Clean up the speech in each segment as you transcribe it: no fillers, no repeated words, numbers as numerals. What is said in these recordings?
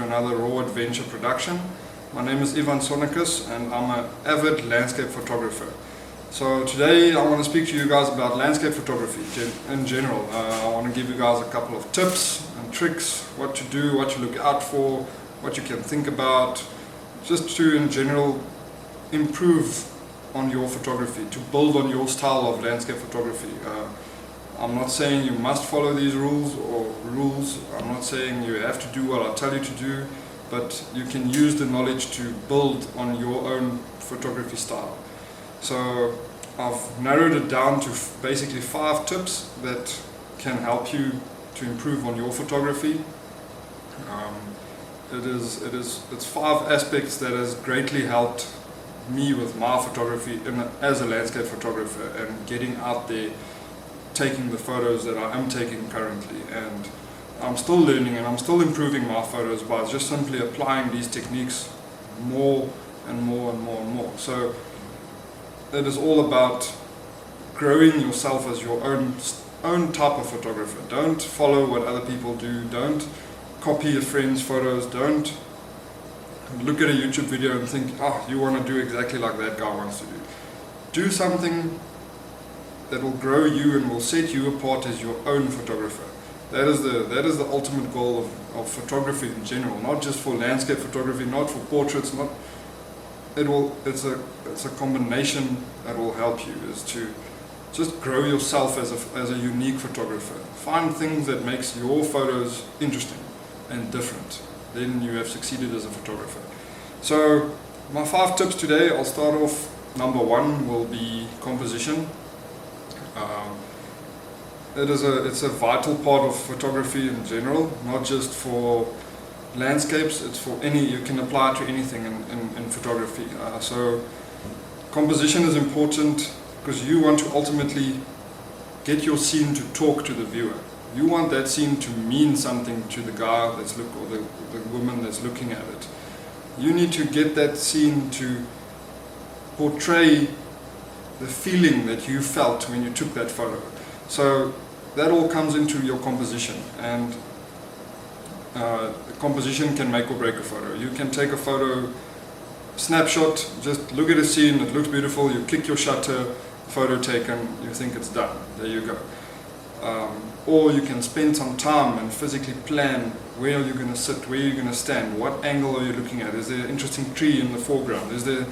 another Raw Adventure production. My name is Ivan Sonicus and I'm an avid landscape photographer. So today I want to speak to you guys about landscape photography in general. I want to give you guys a couple of tips and tricks, what to do, what to look out for, what you can think about, just to in general improve on your photography, to build on your style of landscape photography. I'm not saying you must follow these rules. I'm not saying you have to do what I tell you to do, but you can use the knowledge to build on your own photography style. So I've narrowed it down to basically 5 tips that can help you to improve on your photography. It's 5 aspects that has greatly helped me with my photography as a landscape photographer and getting out there, taking the photos that I am taking currently. And I'm still learning and I'm still improving my photos by just simply applying these techniques more and more and more and more. So it is all about growing yourself as your own type of photographer. Don't follow what other people do. Don't copy a friend's photos. Don't look at a YouTube video and think, oh, you want to do exactly like that guy wants to do. Do something that will grow you and will set you apart as your own photographer. That is the ultimate goal of photography in general, not just for landscape photography, not for portraits, it's a combination that will help you, is to just grow yourself as a unique photographer. Find things that makes your photos interesting and different. Then you have succeeded as a photographer. So my 5 tips today, I'll start off. Number 1 will be composition. It's a vital part of photography in general, not just for landscapes. It's for you can apply it to anything in photography. So composition is important because you want to ultimately get your scene to talk to the viewer. You want that scene to mean something to the guy or the woman that's looking at it. You need to get that scene to portray the feeling that you felt when you took that photo. So that all comes into your composition, and composition can make or break a photo. You can take a photo, snapshot, just look at a scene, it looks beautiful, you click your shutter, photo taken, you think it's done, there you go. Or you can spend some time and physically plan where you're going to sit, where you're going to stand, what angle are you looking at, is there an interesting tree in the foreground, is there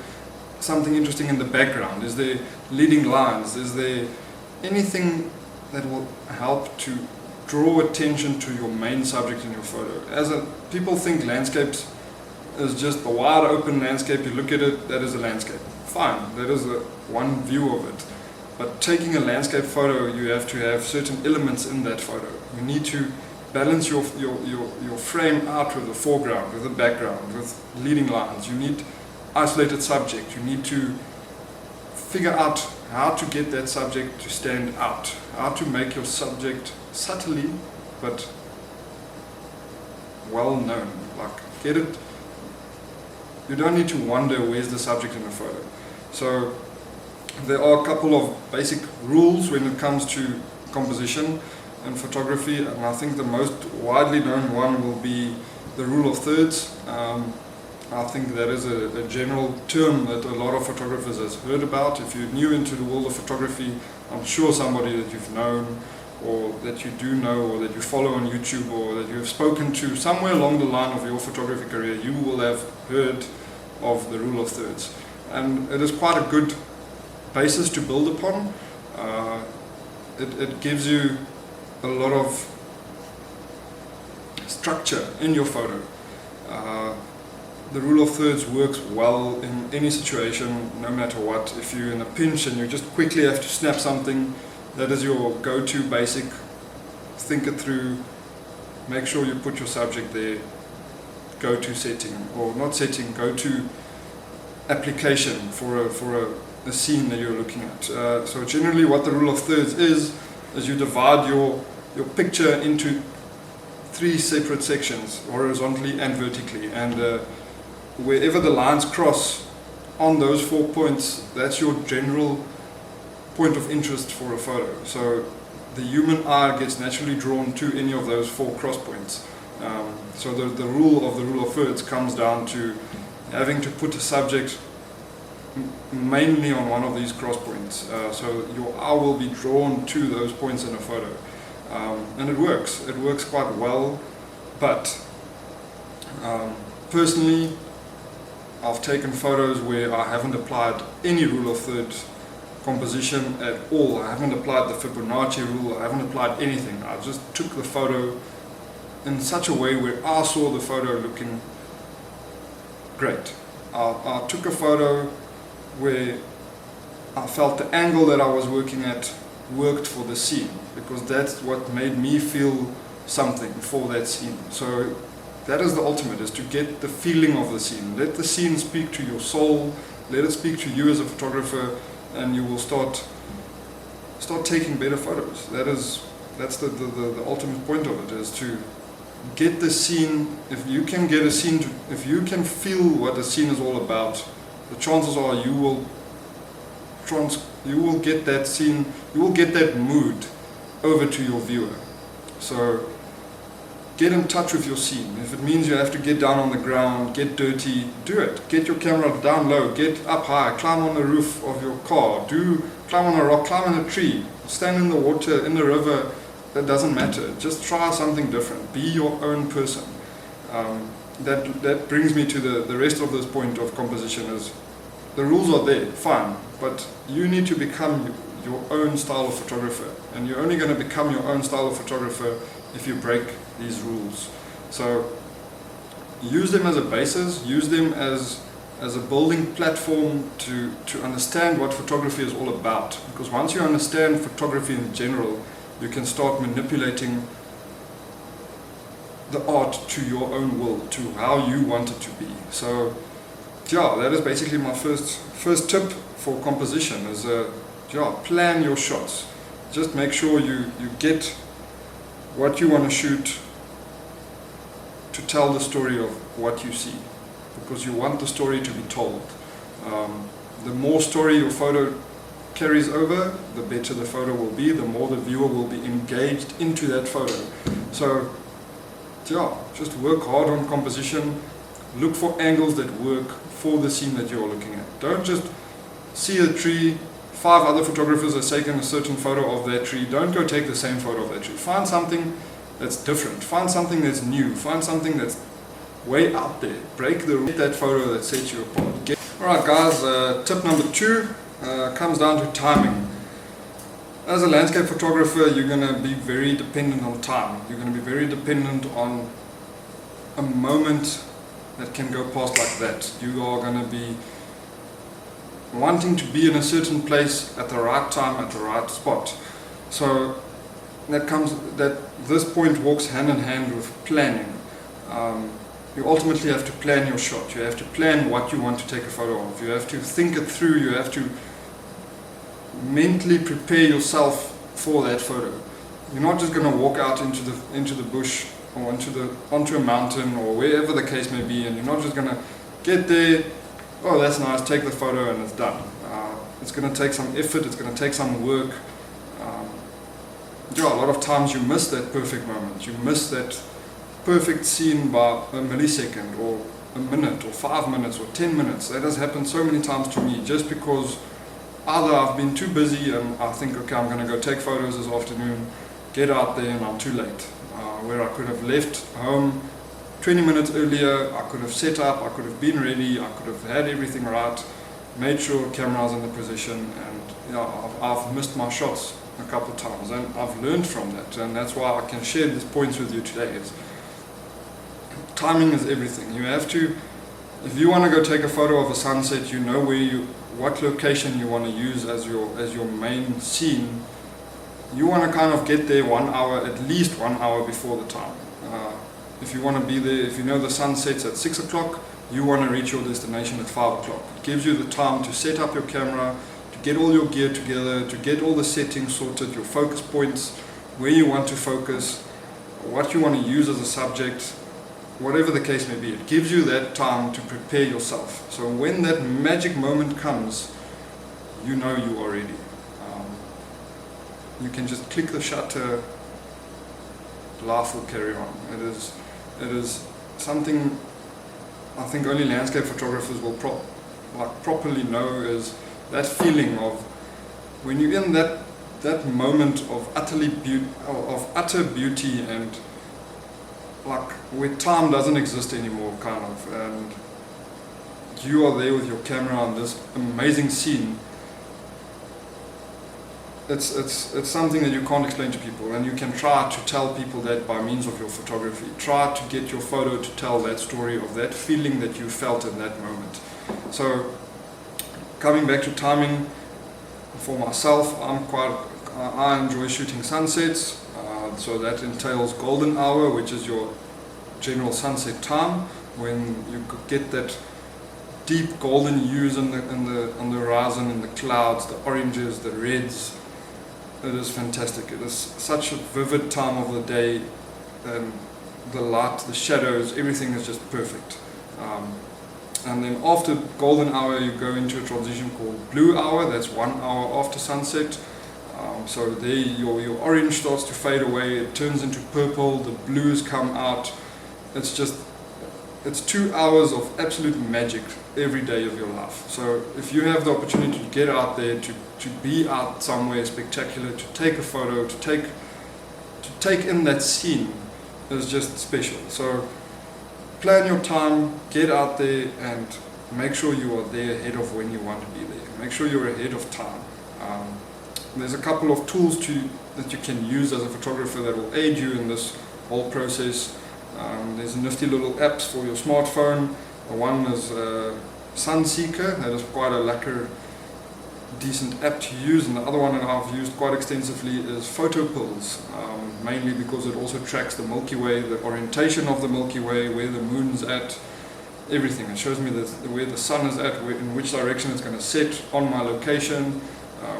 something interesting in the background, is there leading lines, is there anything that will help to draw attention to your main subject in your photo. People think landscapes is just a wide open landscape, you look at it, that is a landscape. Fine, that is one view of it. But taking a landscape photo, you have to have certain elements in that photo. You need to balance your frame out with the foreground, with the background, with leading lines. You need isolated subject. You need to figure out how to get that subject to stand out, how to make your subject subtly but well known. Like, get it. You don't need to wonder where's the subject in the photo. So there are a couple of basic rules when it comes to composition and photography, and I think the most widely known one will be the rule of thirds. I think that is a general term that a lot of photographers has heard about. If you're new into the world of photography, I'm sure somebody that you've known or that you do know or that you follow on YouTube or that you have spoken to somewhere along the line of your photography career, you will have heard of the rule of thirds. And it is quite a good basis to build upon. It gives you a lot of structure in your photo. The rule of thirds works well in any situation, no matter what. If you're in a pinch and you just quickly have to snap something, that is your go-to basic. Think it through, make sure you put your subject there, go-to setting, or not setting, go-to application for a scene that you're looking at. So generally what the rule of thirds is you divide your picture into 3 separate sections, horizontally and vertically, and wherever the lines cross on those 4 points, that's your general point of interest for a photo. So the human eye gets naturally drawn to any of those 4 cross points. So the rule of thirds comes down to having to put a subject mainly on one of these cross points. So your eye will be drawn to those points in a photo. And it works quite well, but personally I've taken photos where I haven't applied any rule of thirds composition at all. I haven't applied the Fibonacci rule, I haven't applied anything. I just took the photo in such a way where I saw the photo looking great. I took a photo where I felt the angle that I was working at worked for the scene, because that's what made me feel something for that scene. So that is the ultimate, is to get the feeling of the scene. Let the scene speak to your soul, let it speak to you as a photographer, and you will start taking better photos. That's the ultimate point of it, is to get the scene. If you can get a scene if you can feel what the scene is all about, the chances are you will get that scene, you will get that mood over to your viewer. So get in touch with your scene. If it means you have to get down on the ground, get dirty, do it. Get your camera down low, get up high, climb on the roof of your car, climb on a rock, climb on a tree, stand in the water, in the river. That doesn't matter. Just try something different. Be your own person. That brings me to the rest of this point of composition. Is the rules are there, fine, but you need to become your own style of photographer, and you're only going to become your own style of photographer if you break these rules. So use them as a basis, use them as a building platform to understand what photography is all about, because once you understand photography in general, you can start manipulating the art to your own will, to how you want it to be. So yeah, that is basically my first tip for composition, is plan your shots. Just make sure you get what you want to shoot to tell the story of what you see, because you want the story to be told. The more story your photo carries over, the better the photo will be, the more the viewer will be engaged into that photo. So yeah, just work hard on composition, look for angles that work for the scene that you're looking at. Don't just see a tree, 5 other photographers have taken a certain photo of that tree, don't go take the same photo of that tree. Find something that's different, find something that's new, find something that's way out there. Break that photo that sets you apart. Alright guys, tip number 2 comes down to timing. As a landscape photographer, you're going to be very dependent on time. You're going to be very dependent on a moment that can go past like that. You are going to be wanting to be in a certain place at the right time, at the right spot. So this point walks hand in hand with planning. You ultimately have to plan your shot. You have to plan what you want to take a photo of. You have to think it through. You have to mentally prepare yourself for that photo. You're not just going to walk out into the bush or onto a mountain or wherever the case may be, and you're not just going to get there, oh that's nice, take the photo and it's done. It's going to take some effort, it's going to take some work. A lot of times you miss that perfect moment, you miss that perfect scene by a millisecond or a minute or 5 minutes or 10 minutes. That has happened so many times to me, just because either I've been too busy and I think, okay, I'm going to go take photos this afternoon, get out there and I'm too late. Where I could have left home 20 minutes earlier, I could have set up, I could have been ready, I could have had everything right, made sure camera's in the position, and I've missed my shots a couple of times, and I've learned from that, and that's why I can share these points with you today. Timing is everything. You have to, if you want to go take a photo of a sunset, you know what location you want to use as your main scene. You want to kind of get there at least 1 hour before the time. If you want to be there, if you know the sun sets at 6 o'clock, you want to reach your destination at 5 o'clock. It gives you the time to set up your camera, to get all your gear together, to get all the settings sorted, your focus points, where you want to focus, what you want to use as a subject, whatever the case may be. It gives you that time to prepare yourself. So when that magic moment comes, you know you are ready. You can just click the shutter, life will carry on. It is something I think only landscape photographers will properly know, is that feeling of when you're in that moment of utter beauty, and like where time doesn't exist anymore, kind of, and you are there with your camera on this amazing scene. It's something that you can't explain to people, and you can try to tell people that by means of your photography. Try to get your photo to tell that story of that feeling that you felt in that moment. So coming back to timing, for myself, I enjoy shooting sunsets, so that entails golden hour, which is your general sunset time, when you get that deep golden hues on the horizon, in the clouds, the oranges, the reds. It is fantastic. It is such a vivid time of the day, and the light, the shadows, everything is just perfect. And then after golden hour, you go into a transition called blue hour. That's 1 hour after sunset. So there your orange starts to fade away, it turns into purple, the blues come out. It's 2 hours of absolute magic every day of your life. So if you have the opportunity to get out there, to be out somewhere spectacular, to take a photo, to take in that scene, is just special. So plan your time, get out there, and make sure you are there ahead of when you want to be there. Make sure you're ahead of time. There's a couple of tools that you can use as a photographer that will aid you in this whole process. There's nifty little apps for your smartphone. One is Sunseeker, that is quite a lacquer, decent app to use, and the other one that I've used quite extensively is PhotoPills, mainly because it also tracks the Milky Way, the orientation of the Milky Way, where the moon's at, everything. It shows me where the sun is at, in which direction it's going to set on my location,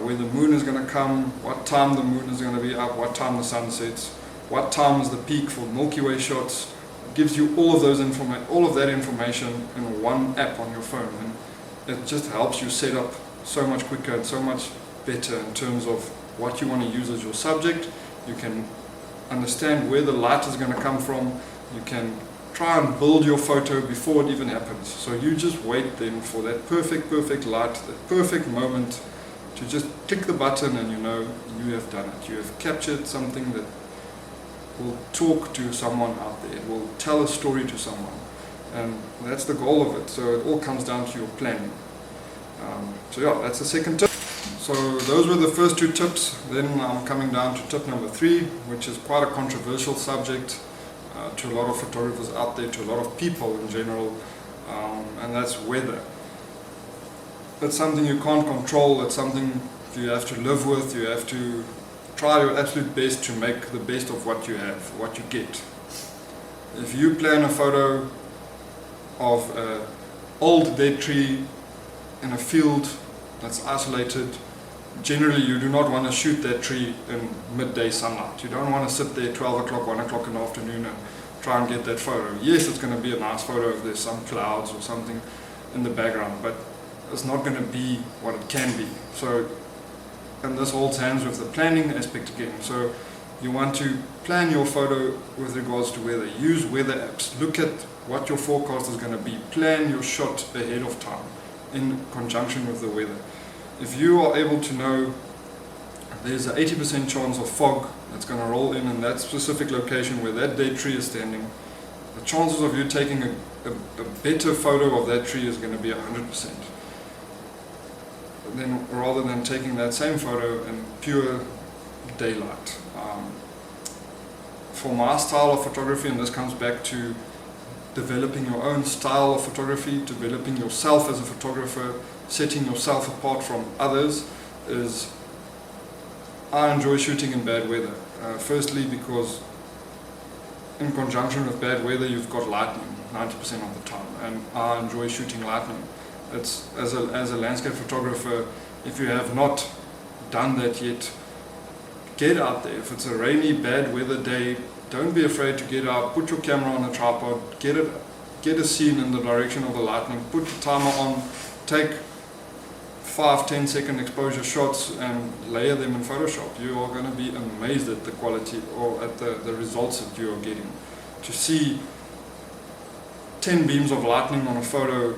where the moon is going to come, what time the moon is going to be up, what time the sun sets, what time is the peak for Milky Way shots. It gives you all of that information in one app on your phone, and it just helps you set up so much quicker and so much better in terms of what you want to use as your subject. You can understand where the light is going to come from. You can try and build your photo before it even happens. So you just wait then for that perfect light, that perfect moment, to just click the button, and you know you have done it. You have captured something that will talk to someone out there. It will tell a story to someone, and that's the goal of it. So it all comes down to your planning. So yeah, that's the second tip. So those were the first 2 tips. Then I'm coming down to tip number 3, which is quite a controversial subject to a lot of photographers out there, to a lot of people in general, and that's weather. It's something you can't control. It's something you have to live with. You have to try your absolute best to make the best of what you have, what you get. If you plan a photo of an old dead tree in a field that's isolated, generally you do not want to shoot that tree in midday sunlight. You don't want to sit there 12 o'clock, 1 o'clock in the afternoon and try and get that photo. Yes, it's going to be a nice photo if there's some clouds or something in the background, but it's not going to be what it can be. So, and this holds hands with the planning aspect again. So you want to plan your photo with regards to weather. Use weather apps. Look at what your forecast is going to be. Plan your shot ahead of time in conjunction with the weather. If you are able to know there's an 80% chance of fog that's going to roll in that specific location where that dead tree is standing, the chances of you taking a better photo of that tree is going to be 100%. Then, rather than taking that same photo in pure daylight. For my style of photography, and this comes back to developing your own style of photography, developing yourself as a photographer, setting yourself apart from others, is I enjoy shooting in bad weather. Firstly, because in conjunction with bad weather, you've got lightning 90% of the time, and I enjoy shooting lightning. It's as a landscape photographer, if you have not done that yet, get out there. If it's a rainy, bad weather day, don't be afraid to get out, put your camera on a tripod, get a scene in the direction of the lightning, put the timer on, take 5-10 second exposure shots and layer them in Photoshop. You are going to be amazed at the quality or at the results that you are getting. To see 10 beams of lightning on a photo,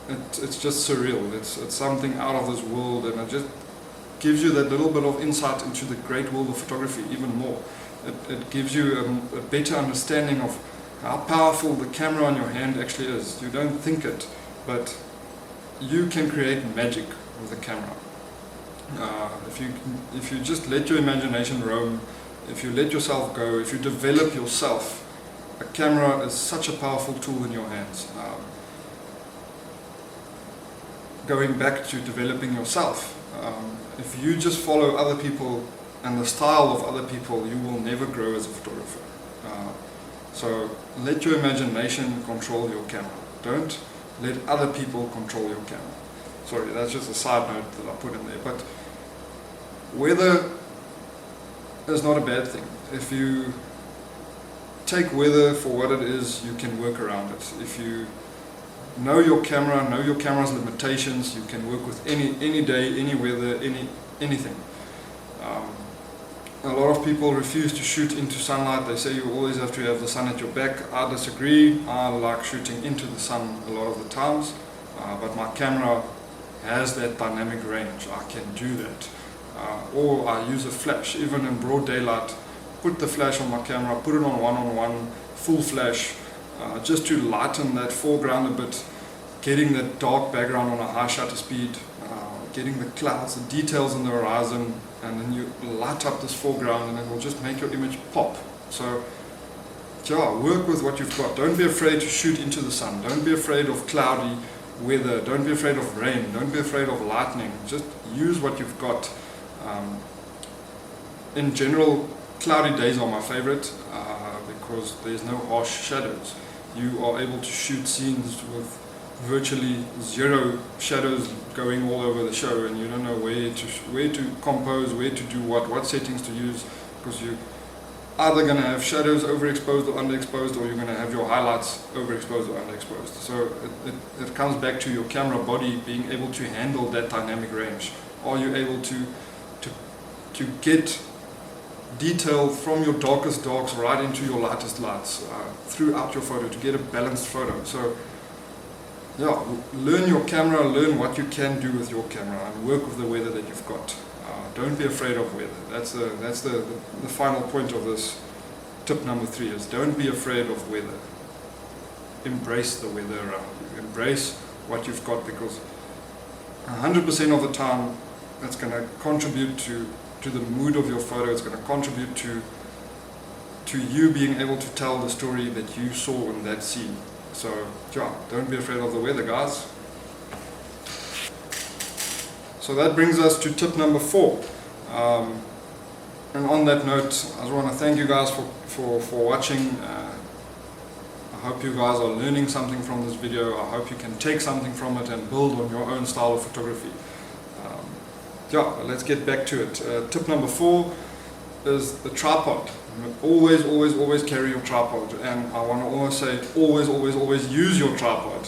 it's just surreal. It's something out of this world, and it just gives you that little bit of insight into the great world of photography even more. It gives you a better understanding of how powerful the camera on your hand actually is. You don't think it, but you can create magic with the camera. If you just let your imagination roam, if you let yourself go, if you develop yourself, a camera is such a powerful tool in your hands. Going back to developing yourself, if you just follow other people and the style of other people, you will never grow as a photographer. So let your imagination control your camera. Don't let other people control your camera. Sorry, that's just a side note that I put in there. But weather is not a bad thing. If you take weather for what it is, you can work around it. If you know your camera, know your camera's limitations, you can work with any day, any weather, anything. A lot of people refuse to shoot into sunlight. They say you always have to have the sun at your back. I disagree. I like shooting into the sun a lot of the times, but my camera has that dynamic range. I can do that. Or I use a flash, even in broad daylight. Put the flash on my camera, put it on 1-on-1, full flash, just to lighten that foreground a bit, getting that dark background on a high shutter speed, getting the clouds, the details on the horizon, and then you light up this foreground and it will just make your image pop. So yeah, work with what you've got. Don't be afraid to shoot into the sun. Don't be afraid of cloudy weather. Don't be afraid of rain. Don't be afraid of lightning. Just use what you've got. In general, cloudy days are my favorite because there's no harsh shadows. You are able to shoot scenes with virtually zero shadows going all over the show, and you don't know where to compose, where to do what settings to use, because you're either going to have shadows overexposed or underexposed, or you're going to have your highlights overexposed or underexposed. So it comes back to your camera body being able to handle that dynamic range. Are you able to get detail from your darkest darks right into your lightest lights throughout your photo, to get a balanced photo? So yeah, learn your camera, learn what you can do with your camera, and work with the weather that you've got. Don't be afraid of weather. That's the final point of this tip number 3 is don't be afraid of weather. Embrace the weather around you. Embrace what you've got, because 100% of the time that's going to contribute to the mood of your photo. It's going to contribute to you being able to tell the story that you saw in that scene. So yeah, don't be afraid of the weather, guys. So that brings us to tip number 4. And on that note, I just want to thank you guys for watching. I hope you guys are learning something from this video. I hope you can take something from it and build on your own style of photography. Yeah, let's get back to it. Tip number 4 is the tripod. Always carry your tripod, and I want to always say always use your tripod.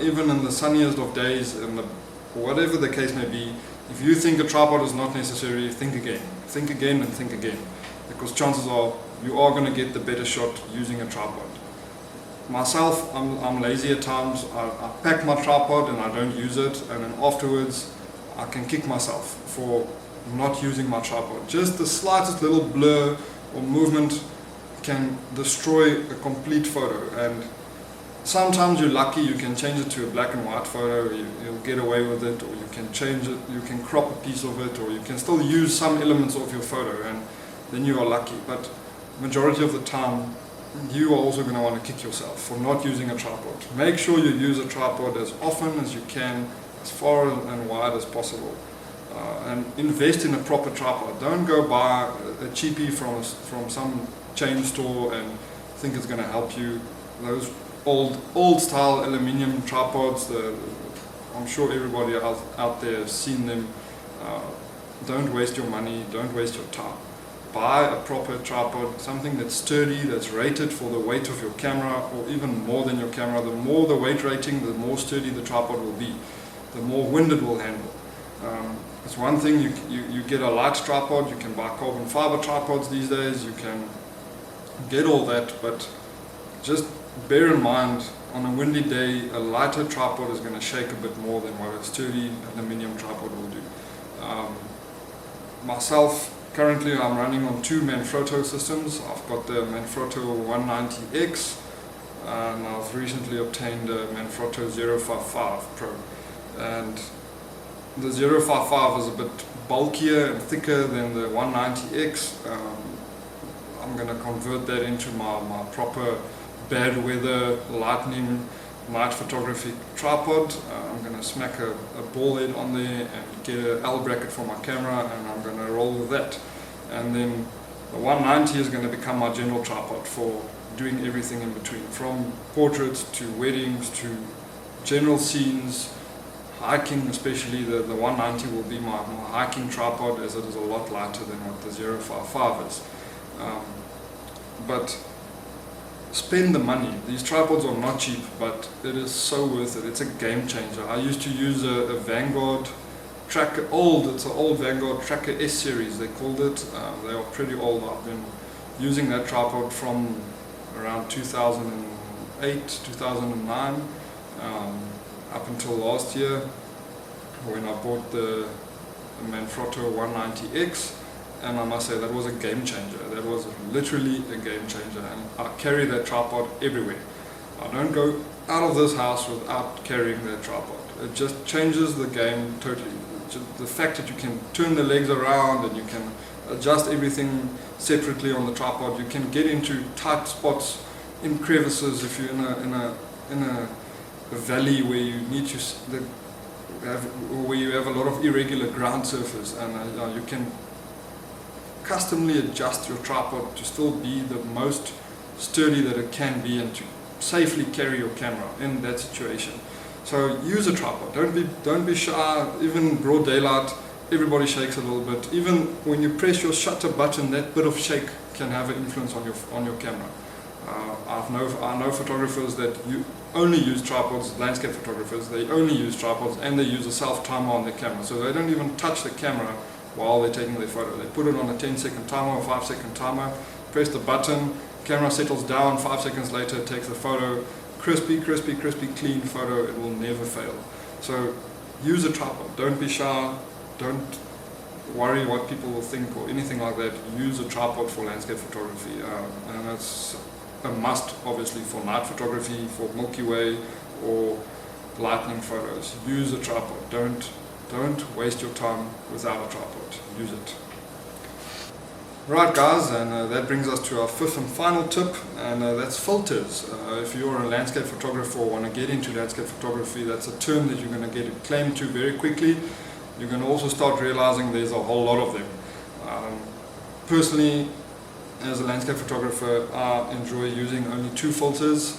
Even in the sunniest of days, whatever the case may be, if you think a tripod is not necessary, think again, because chances are you are going to get the better shot using a tripod. Myself, I'm lazy at times. I pack my tripod and I don't use it, and then afterwards I can kick myself for not using my tripod. Just the slightest little blur or movement can destroy a complete photo, and sometimes you're lucky, you can change it to a black and white photo, you'll get away with it, or you can change it, you can crop a piece of it, or you can still use some elements of your photo, and then you are lucky. But majority of the time you are also going to want to kick yourself for not using a tripod. Make sure you use a tripod as often as you can, as far and wide as possible. And invest in a proper tripod. Don't go buy a cheapie from some chain store and think it's going to help you. Those old style aluminium tripods, I'm sure everybody out there has seen them. Don't waste your money, don't waste your time. Buy a proper tripod, something that's sturdy, that's rated for the weight of your camera, or even more than your camera. The more the weight rating, the more sturdy the tripod will be, the more wind it will handle. It's one thing, you get a light tripod, you can buy carbon fiber tripods these days, you can get all that, but just bear in mind on a windy day, a lighter tripod is going to shake a bit more than what a sturdy aluminium tripod will do. Myself, currently I'm running on two Manfrotto systems. I've got the Manfrotto 190X, and I've recently obtained a Manfrotto 055 Pro. And the 055 is a bit bulkier and thicker than the 190X. I'm going to convert that into my proper bad weather lightning night photography tripod. I'm going to smack a ball head on there and get an L bracket for my camera, and I'm going to roll with that. And then the 190 is going to become my general tripod for doing everything in between, from portraits to weddings to general scenes, hiking especially. The 190 will be my hiking tripod, as it is a lot lighter than what the 055 is. But spend the money. These tripods are not cheap, but it is so worth it. It's a game changer. I used to use a Vanguard Tracker, it's an old Vanguard Tracker S series they called it. They are pretty old. I've been using that tripod from around 2008, 2009, up until last year when I bought the Manfrotto 190X. And I must say, that was a game changer. That was literally a game changer, and I carry that tripod everywhere. I don't go out of this house without carrying that tripod. It just changes the game totally. Just the fact that you can turn the legs around and you can adjust everything separately on the tripod. You can get into tight spots in crevices if you're in a valley where you need to where you have a lot of irregular ground surface, and you can customly adjust your tripod to still be the most sturdy that it can be and to safely carry your camera in that situation. So use a tripod. Don't be shy. Even broad daylight, everybody shakes a little bit. Even when you press your shutter button, that bit of shake can have an influence on your camera. I know photographers that only use tripods, landscape photographers. They only use tripods, and they use a self timer on their camera, so they don't even touch the camera while they're taking their photo. They put it on a 10-second timer or 5-second timer, press the button, camera settles down, 5 seconds later it takes the photo, crispy, clean photo. It will never fail. So use a tripod. Don't be shy. Don't worry what people will think or anything like that. Use a tripod for landscape photography, and that's a must, obviously, for night photography, for Milky Way or lightning photos. Use a tripod. Don't waste your time without a tripod. Use it. Right, guys, and that brings us to our fifth and final tip, and that's filters. If you're a landscape photographer or want to get into landscape photography, that's a term that you're going to get acclaimed to very quickly. You're going to also start realizing there's a whole lot of them. Personally, as a landscape photographer, I enjoy using only two filters.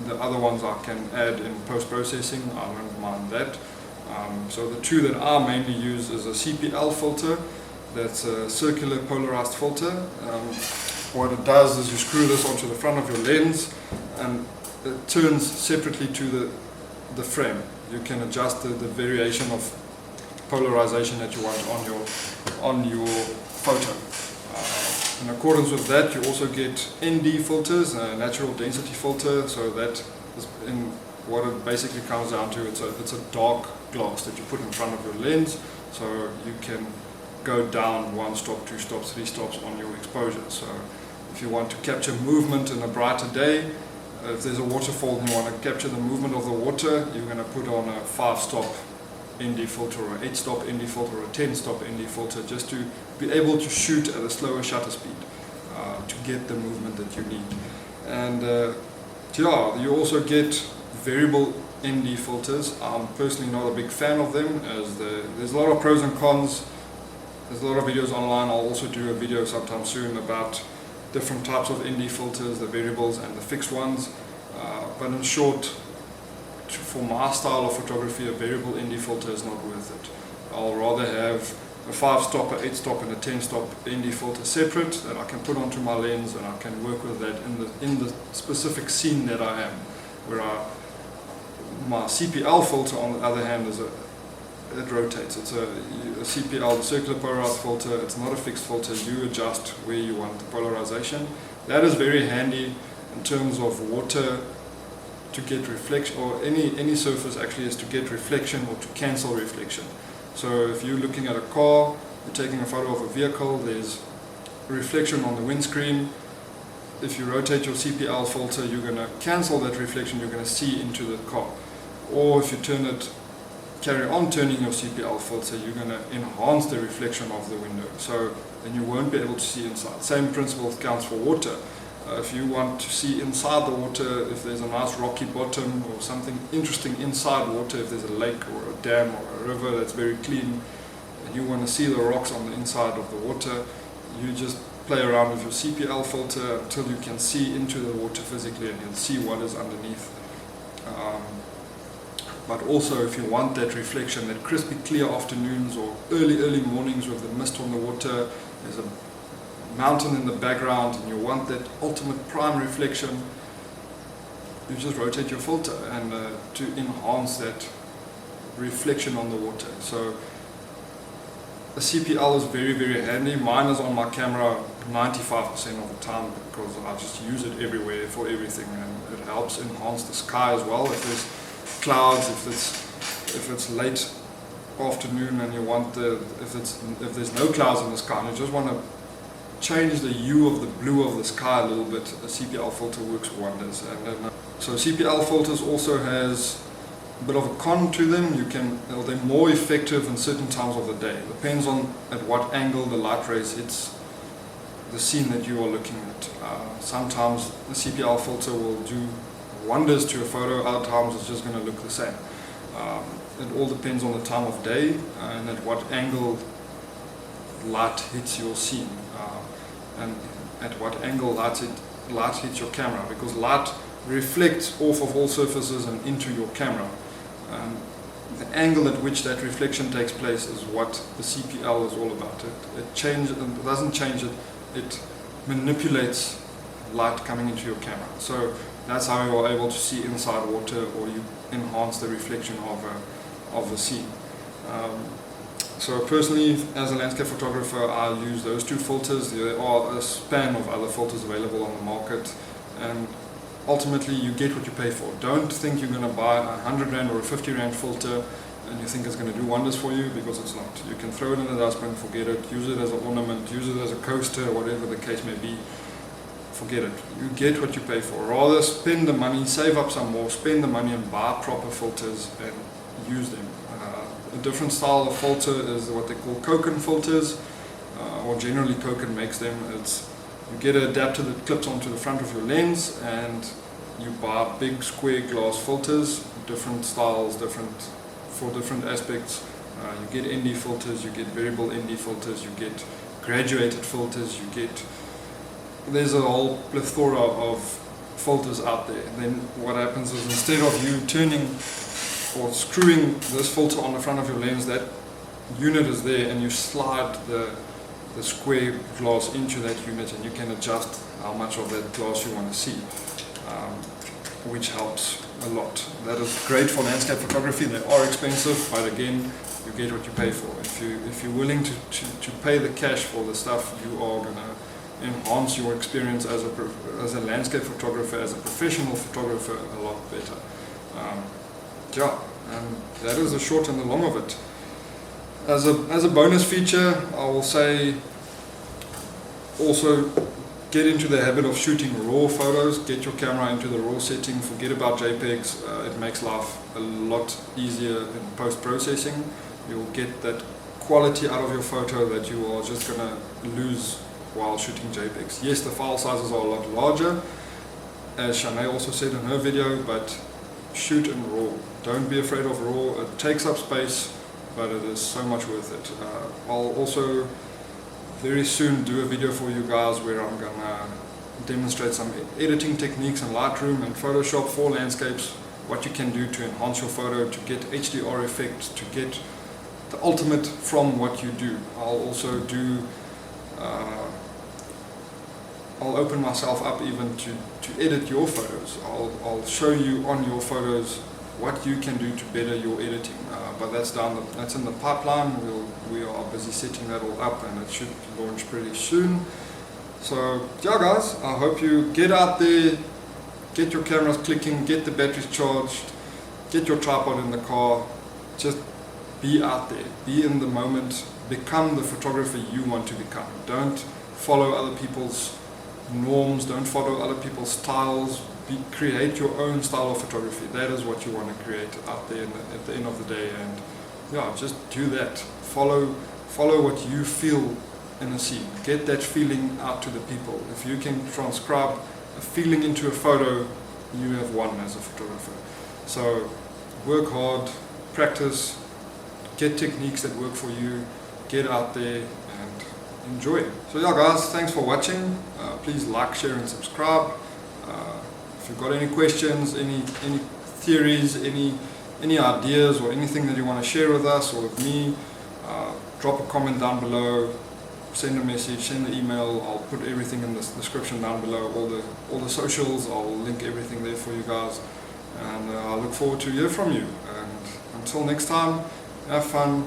The other ones I can add in post-processing. I don't mind that. So the two that I mainly use is a CPL filter. That's a circular polarized filter. What it does is you screw this onto the front of your lens, and it turns separately to the frame. You can adjust the variation of polarization that you want on your photo. In accordance with that, you also get ND filters, a natural density filter. So that is in what it basically comes down to. It's a dark glass that you put in front of your lens, so you can go down 1 stop, 2 stops, 3 stops on your exposure. So if you want to capture movement in a brighter day, if there's a waterfall and you want to capture the movement of the water, you're going to put on a 5-stop ND filter or 8-stop ND filter or a 10-stop ND filter, just to be able to shoot at a slower shutter speed to get the movement that you need. And yeah, you also get variable ND filters. I'm personally not a big fan of them, as there's a lot of pros and cons. There's a lot of videos online. I'll also do a video sometime soon about different types of ND filters, the variables and the fixed ones. But in short, for my style of photography, a variable ND filter is not worth it. I'll rather have a 5-stop, a 8-stop and a 10-stop ND filter separate that I can put onto my lens, and I can work with that in the specific scene that I am. Where my CPL filter, on the other hand, it rotates. It's a CPL, the circular polarized filter. It's not a fixed filter. You adjust where you want the polarization. That is very handy in terms of water to get reflection, or any surface actually is to get reflection or to cancel reflection. So if you're looking at a car, you're taking a photo of a vehicle, there's reflection on the windscreen. If you rotate your CPL filter, you're going to cancel that reflection, you're going to see into the car. Or if you carry on turning your CPL filter, you're going to enhance the reflection of the window. So then you won't be able to see inside. Same principle counts for water. If you want to see inside the water, if there's a nice rocky bottom or something interesting inside water, if there's a lake or a dam or a river that's very clean, and you want to see the rocks on the inside of the water, you just play around with your CPL filter until you can see into the water physically and you'll see what is underneath. But also if you want that reflection, that crispy clear afternoons or early mornings with the mist on the water, there's a mountain in the background and you want that ultimate prime reflection, you just rotate your filter and to enhance that reflection on the water. So a CPL is very handy. Mine is on my camera 95% of the time because I just use it everywhere for everything, and it helps enhance the sky as well. If there's clouds, if it's late afternoon and you want if there's no clouds in the sky and you just want to change the hue of the blue of the sky a little bit, a CPL filter works wonders. And so CPL filters also has a bit of a con to them. They're more effective in certain times of the day. It depends on at what angle the light rays hits the scene that you are looking at. Sometimes the CPL filter will do wonders to a photo, other times it's just going to look the same. It all depends on the time of day and at what angle light hits your scene, and at what angle light hits your camera, because light reflects off of all surfaces and into your camera. The angle at which that reflection takes place is what the CPL is all about. It doesn't change it, it manipulates light coming into your camera. So that's how you are able to see inside water, or you enhance the reflection of a scene. So personally, as a landscape photographer, I use those two filters. There are a span of other filters available on the market, and ultimately you get what you pay for. Don't think you're going to buy a 100 Rand or a 50 Rand filter and you think it's going to do wonders for you, because it's not. You can throw it in the dustbin, forget it, use it as an ornament, use it as a coaster, whatever the case may be. Forget it. You get what you pay for. Rather spend the money, save up some more, spend the money and buy proper filters and use them. A different style of filter is what they call Koken filters, or generally Koken makes them. You get an adapter that clips onto the front of your lens, and you buy big square glass filters, different styles, for different aspects. You get ND filters, you get variable ND filters, you get graduated filters, there's a whole plethora of filters out there. And then what happens is, instead of you turning or screwing this filter on the front of your lens, that unit is there and you slide the square glass into that unit, and you can adjust how much of that glass you want to see, which helps a lot. That is great for landscape photography. They are expensive, but again, you get what you pay for. If you're willing to pay the cash for the stuff, you are going to enhance your experience as a landscape photographer, as a professional photographer, a lot better. And that is the short and the long of it. As a bonus feature, I will say, also get into the habit of shooting raw photos. Get your camera into the raw setting. Forget about JPEGs. It makes life a lot easier in post-processing. You'll get that quality out of your photo that you are just going to lose while shooting JPEGs. Yes, the file sizes are a lot larger, as Shanae also said in her video, but shoot in RAW. Don't be afraid of RAW. It takes up space, but it is so much worth it. I'll also very soon do a video for you guys where I'm going to demonstrate some editing techniques in Lightroom and Photoshop for landscapes, what you can do to enhance your photo, to get HDR effects, to get the ultimate from what you do. I'll also do I'll open myself up even to edit your photos. I'll show you on your photos what you can do to better your editing. But that's in the pipeline. We are busy setting that all up, and it should launch pretty soon. So yeah, guys, I hope you get out there, get your cameras clicking, get the batteries charged, get your tripod in the car, just be out there, be in the moment, become the photographer you want to become. Don't follow other people's norms, don't follow other people's styles, create your own style of photography. That is what you want to create out there at the end of the day, and yeah, just do that. Follow what you feel in a scene. Get that feeling out to the people. If you can transcribe a feeling into a photo, you have won as a photographer. So work hard, practice, get techniques that work for you, get out there and enjoy. So yeah guys, thanks for watching. Please like, share and subscribe. If you've got any questions, any theories, any ideas or anything that you want to share with us or with me, drop a comment down below, send a message, send an email. I'll put everything in the description down below, all the socials. I'll link everything there for you guys, and I look forward to hear from you. And until next time, have fun,